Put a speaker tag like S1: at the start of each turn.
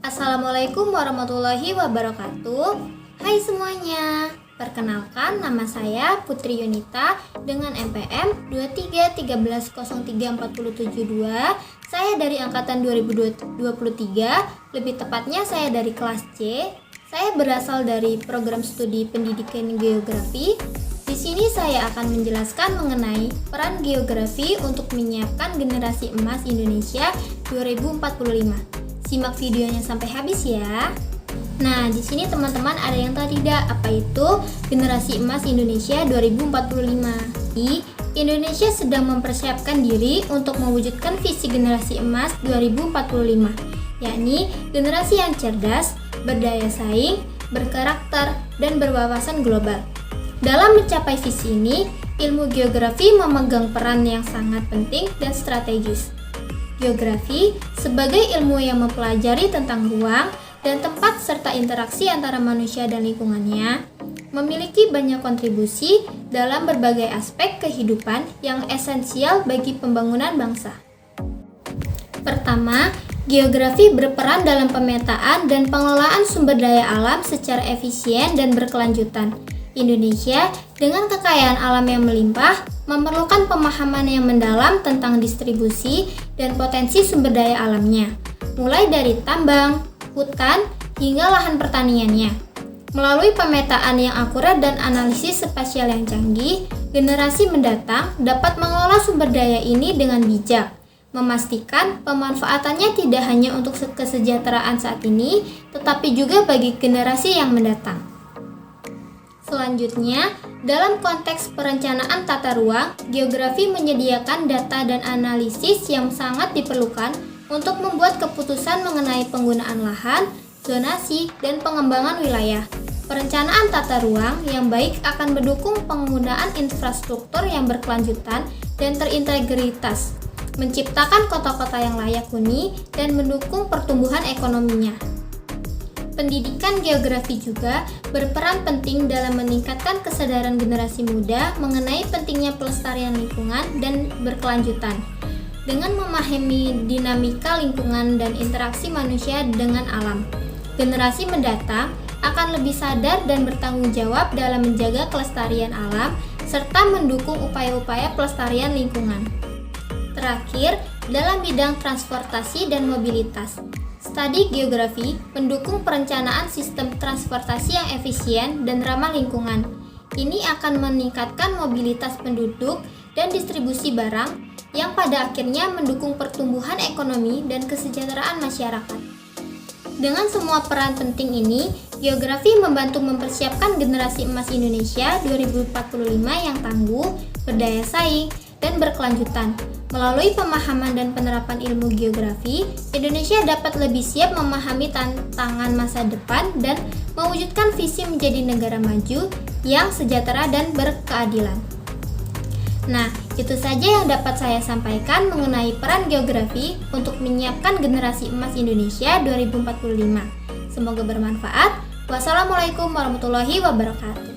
S1: Assalamualaikum warahmatullahi wabarakatuh. Hai semuanya, perkenalkan nama saya Putri Yunita dengan NPM 2313034072. Saya dari angkatan 2023, lebih tepatnya saya dari kelas C. Saya berasal dari program studi pendidikan geografi. Di sini saya akan menjelaskan mengenai peran geografi untuk menyiapkan generasi emas Indonesia 2045. Simak videonya sampai habis ya. Nah, di sini teman-teman ada yang tahu tidak apa itu generasi emas Indonesia 2045? Indonesia sedang mempersiapkan diri untuk mewujudkan visi generasi emas 2045, yakni generasi yang cerdas, berdaya saing, berkarakter, dan berwawasan global. Dalam mencapai visi ini, ilmu geografi memegang peran yang sangat penting dan strategis. Geografi sebagai ilmu yang mempelajari tentang ruang dan tempat serta interaksi antara manusia dan lingkungannya, memiliki banyak kontribusi dalam berbagai aspek kehidupan yang esensial bagi pembangunan bangsa. Pertama, geografi berperan dalam pemetaan dan pengelolaan sumber daya alam secara efisien dan berkelanjutan. Indonesia dengan kekayaan alam yang melimpah memerlukan pemahaman yang mendalam tentang distribusi dan potensi sumber daya alamnya, mulai dari tambang, hutan, hingga lahan pertaniannya. Melalui pemetaan yang akurat dan analisis spasial yang canggih, generasi mendatang dapat mengelola sumber daya ini dengan bijak, memastikan pemanfaatannya tidak hanya untuk kesejahteraan saat ini, tetapi juga bagi generasi yang mendatang. Selanjutnya, dalam konteks perencanaan tata ruang, geografi menyediakan data dan analisis yang sangat diperlukan untuk membuat keputusan mengenai penggunaan lahan, zonasi, dan pengembangan wilayah. Perencanaan tata ruang yang baik akan mendukung penggunaan infrastruktur yang berkelanjutan dan terintegritas, menciptakan kota-kota yang layak huni, dan mendukung pertumbuhan ekonominya. Pendidikan geografi juga berperan penting dalam meningkatkan kesadaran generasi muda mengenai pentingnya pelestarian lingkungan dan berkelanjutan. Dengan memahami dinamika lingkungan dan interaksi manusia dengan alam, generasi mendatang akan lebih sadar dan bertanggung jawab dalam menjaga kelestarian alam serta mendukung upaya-upaya pelestarian lingkungan. Terakhir, dalam bidang transportasi dan mobilitas, studi geografi mendukung perencanaan sistem transportasi yang efisien dan ramah lingkungan. Ini akan meningkatkan mobilitas penduduk dan distribusi barang yang pada akhirnya mendukung pertumbuhan ekonomi dan kesejahteraan masyarakat. Dengan semua peran penting ini, geografi membantu mempersiapkan generasi emas Indonesia 2045 yang tangguh, berdaya saing, dan berkelanjutan. Melalui pemahaman dan penerapan ilmu geografi, Indonesia dapat lebih siap memahami tantangan masa depan dan mewujudkan visi menjadi negara maju yang sejahtera dan berkeadilan. Nah, itu saja yang dapat saya sampaikan mengenai peran geografi untuk menyiapkan generasi emas Indonesia 2045. Semoga bermanfaat. Wassalamualaikum warahmatullahi wabarakatuh.